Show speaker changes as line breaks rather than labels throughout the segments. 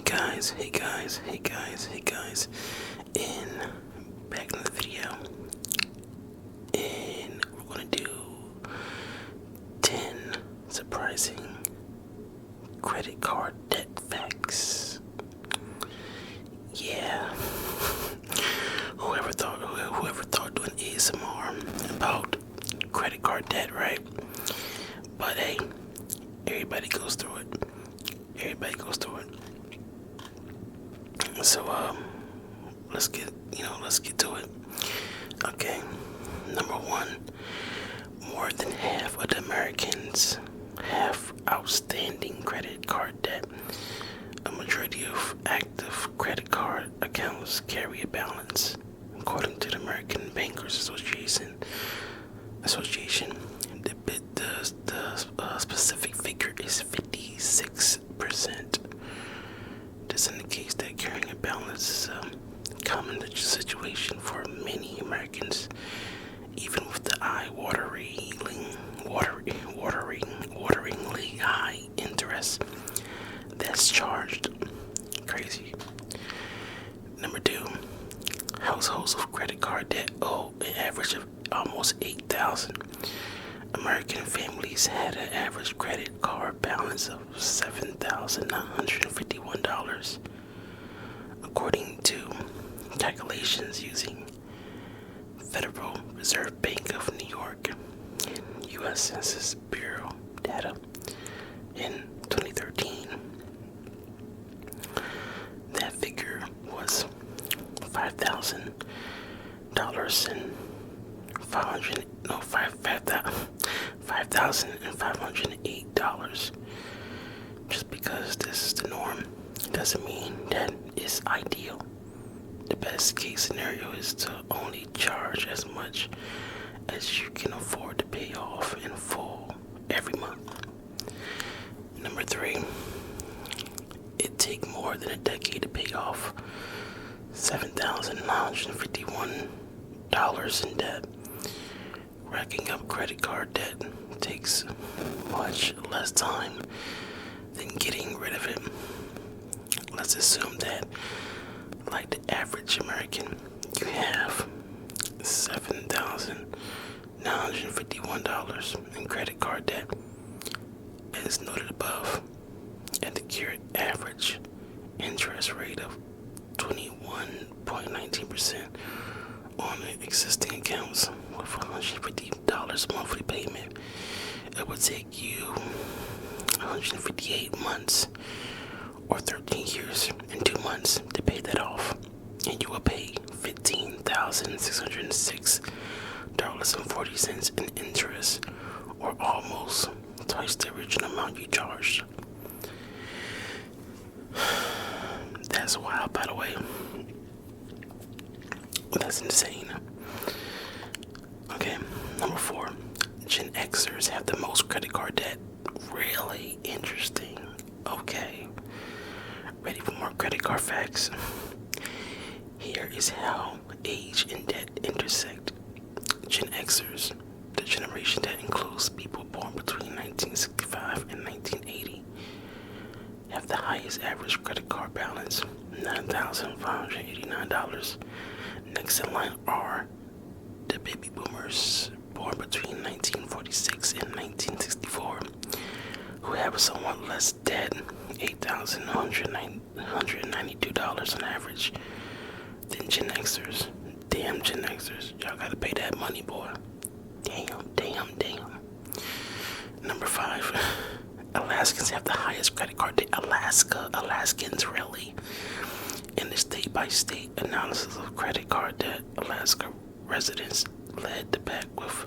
hey guys, and back in the video, and we're gonna do 10 surprising credit card debt facts. Yeah, whoever thought doing ASMR about credit card debt, right? But hey, everybody goes through it. So let's get to it. Okay, number one, more than half of the Americans have outstanding credit card debt. A majority of active credit card accounts carry a balance, according to the American Bankers Association. The specific figure is 56%. This indicates that carrying a balance is a common situation for many Americans, even with the wateringly high interest that's charged. Crazy. Number two, households with credit card debt owe an average of almost $8,000. American families had an average credit card balance of $7,951, according to calculations using Federal Reserve Bank of New York and U.S. Census Bureau data in 2013. That figure was $5,508. Just because this is the norm doesn't mean that it's ideal. The best case scenario is to only charge as much as you can afford to pay off in full every month. Number three, it takes more than a decade to pay off $7,951 in debt. Racking up credit card debt takes much less time than getting rid of it. Let's assume that, like the average American, you have $7,951 in credit card debt. As noted above, at the current average interest rate of 21.19% on the existing accounts with $150 monthly payment, it would take you 158 months or 13 years and 2 months to pay that off, and you will pay $15,606.40 in interest, or almost twice the original amount you charged. That's wild, by the way. That's insane. Okay, number four, Gen Xers have the most credit card debt. Really interesting. Okay, ready for more credit card facts? Here is how age and debt intersect. Gen Xers, the generation that includes people born between 1965 and 1980, have the highest average credit card balance, $9,589. Next in line are the baby boomers born between 1946 and 1964, who have somewhat less debt, $8,192 on average, than Gen Xers. Damn, Gen Xers, y'all gotta pay that money, boy. Damn. Number five, Alaskans have the highest credit card debt. Alaskans, really? In the state-by-state analysis of credit card debt, Alaska residents led the pack with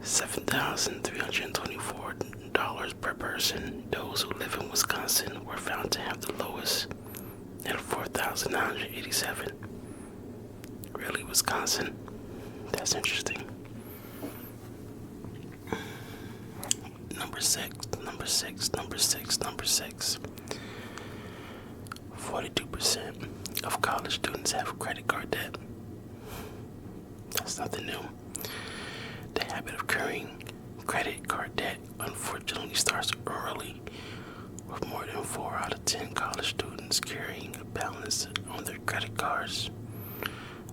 $7,324 per person. Those who live in Wisconsin were found to have the lowest at $4,987. Really, Wisconsin? That's interesting. Number six. 42% of college students have credit card debt. That's nothing new. The habit of carrying credit card debt unfortunately starts early, with more than 4 out of 10 college students carrying a balance on their credit cards.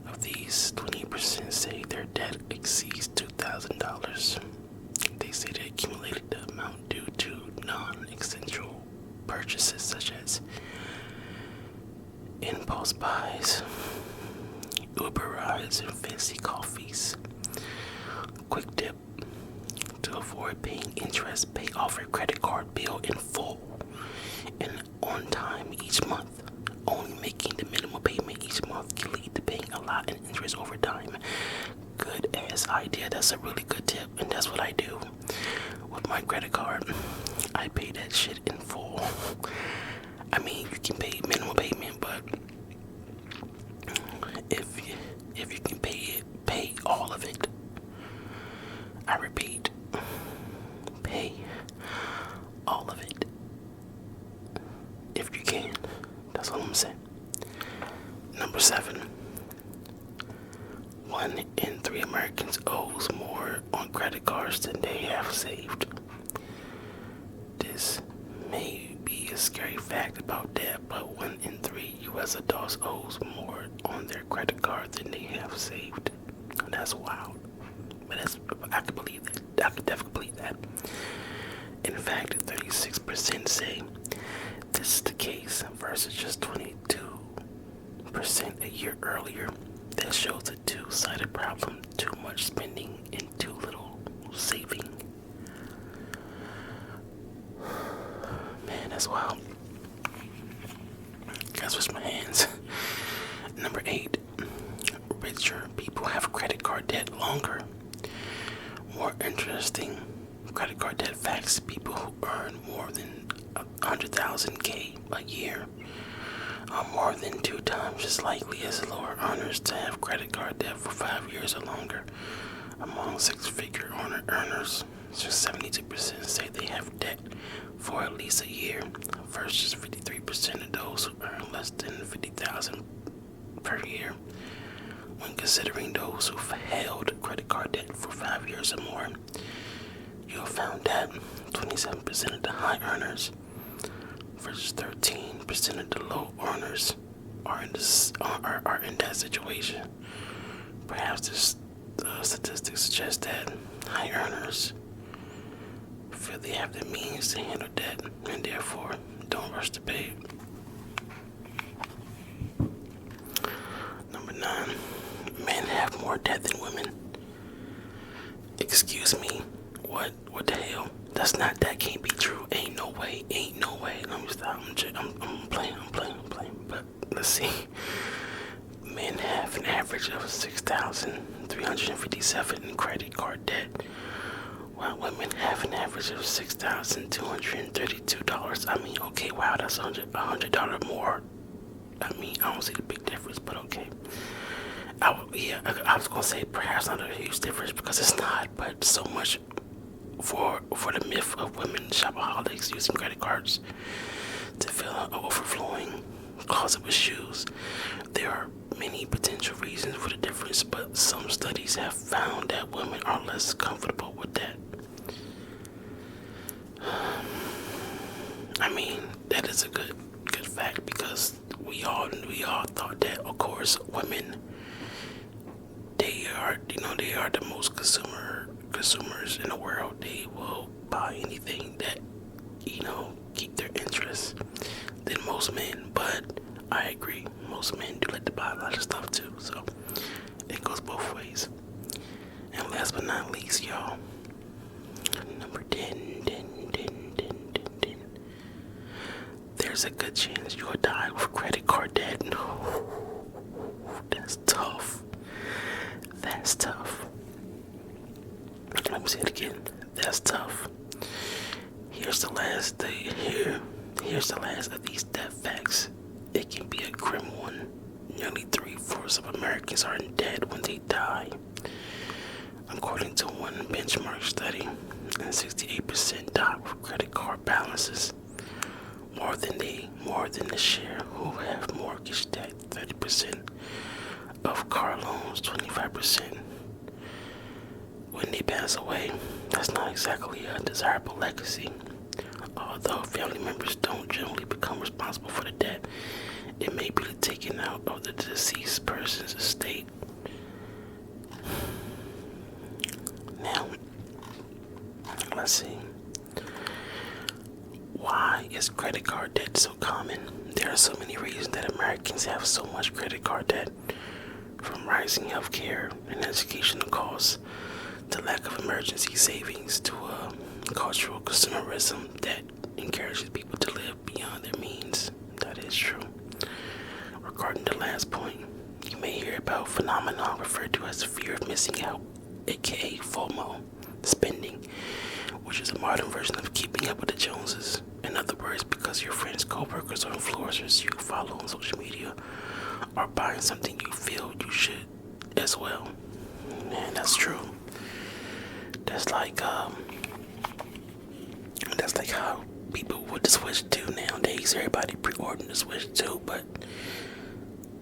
Of these, 20% say their debt exceeds $2,000. They say they accumulated the amount due to non-essential purchases such as impulse buys, Uber rides, and fancy coffees. Quick tip: to avoid paying interest, pay off your credit card bill in full and on time each month. Only making the minimum payment each month can lead to paying a lot in interest over time. Good ass idea. That's a really good tip, and that's what I do with my credit card. I pay that shit in full. I mean, you can pay minimum payment, but if you can pay it, pay all of it. I repeat, pay all of it if you can. That's all I'm saying. Number 7. 1 in 3 Americans owes more on credit cards than they have saved. This may be a scary fact about debt, but 1 in 3 U.S. adults owes more on their credit card than they have saved. That's wild. But I can believe that. I can definitely believe that. In fact, 36% say this is the case versus just 22% a year earlier. That shows a two-sided problem: too much spending and too little saving. Man, that's wild. Gotta switch my hands. Number 8. Richer people have credit card debt longer. More interesting credit card debt facts: people who earn more than 100,000 a year are more than 2 times as likely as lower earners to have credit card debt for 5 years or longer. Among 6-figure earners, just 72% say they have debt for at least a year, versus 53% of those who earn less than $50,000 per year. When considering those who've held credit card debt for 5 years or more, you'll find that 27% of the high earners versus 13% of the low earners are in that situation. Perhaps this statistics suggest that high earners feel they have the means to handle debt and therefore don't rush to pay it. Number 9. Men have more debt than women. Excuse me. What the hell? That can't be true. Ain't no way. Let me stop. I'm playing. But let's see. Men have an average of $6,357 in credit card debt, while women have an average of $6,232. I mean, okay, wow, that's $100 more. I mean, I don't see the big difference, but okay. I was gonna say perhaps not a huge difference because it's not, but so much for the myth of women shopaholics using credit cards to fill an overflowing closet with shoes. There are many potential reasons for the difference, but some studies have found that women are less comfortable with that. I mean, that is a good fact because we all thought that, of course, women, they are the most consumers in the world. They will buy anything that keep their interest than most men. But I agree, most men do like to buy a lot of stuff too, so it goes both ways. And last but not least, y'all, number 10. There's a good chance you'll die with credit card debt. That's tough. Let me say it again. That's tough. Here's the last of these debt facts. It can be a grim one. Nearly 3/4 of Americans are in debt when they die, according to one benchmark study, and 68% die with credit card balances more than the share who have mortgage debt. 30% of car loans, 25% when they pass away. That's not exactly a desirable legacy, although family members don't generally out of the deceased person's estate. Now, let's see. Why is credit card debt so common? There are so many reasons that Americans have so much credit card debt, from rising healthcare and educational costs to lack of emergency savings to cultural consumerism that encourages people to live beyond their means. That is true. Regarding the last point, you may hear about a phenomenon referred to as fear of missing out, aka FOMO, spending, which is a modern version of keeping up with the Joneses. In other words, because your friends, co-workers, or influencers you follow on social media are buying something, you feel you should as well. And that's true. That's like how people with the Switch 2 nowadays. Everybody pre-ordering the Switch 2, but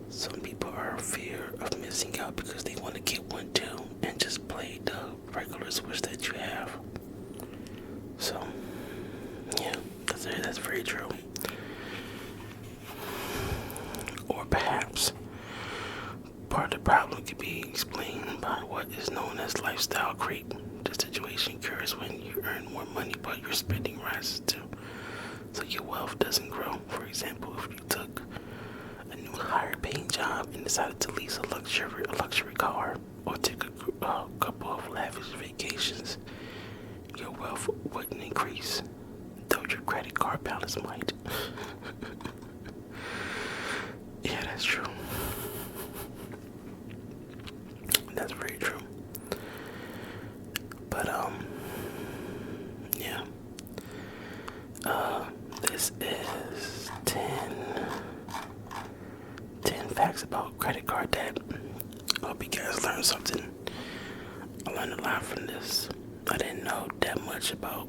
some people are in fear of missing out because they want to get one too and just play the regular Switch that you have. So, yeah, that's very true. Or perhaps part of the problem could be explained by what is known as lifestyle creep. The situation occurs when you earn more money but your spending rises too, so your wealth doesn't grow. For example, if you took a new higher paying job and decided to lease a luxury car or take a couple of lavish vacations, your wealth wouldn't increase, though your credit card balance might. Yeah, that's true. That's very true. But yeah. This is 10 facts about credit card debt. I hope you guys learned something. I learned a lot from this. I didn't know that much about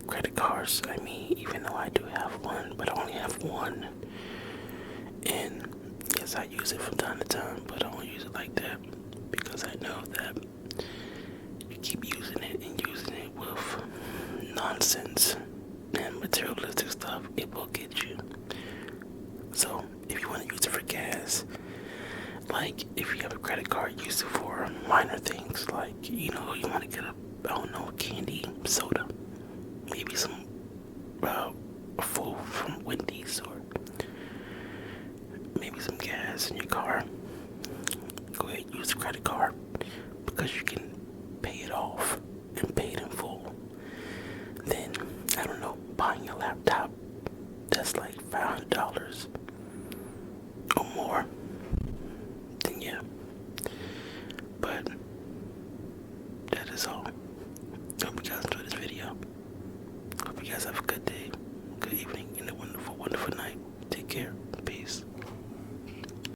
credit cards. I mean, even though I do have one, but I only have one. And yes, I use it from time to time, but I don't use it like that because I know that you keep using it and using it with nonsense and materialistic stuff, it will get you. So if you want to use it for gas, like if you have a credit card, use it for minor things, like you want to get a candy soda, maybe some food from Wendy's, or maybe some gas in your car. Go ahead and use the credit card because you can pay it off and pay it in full. Then, I don't know, buying a laptop that's like $500 or more, then yeah. But that is all. Hope you guys enjoyed this video. Hope you guys have a good day.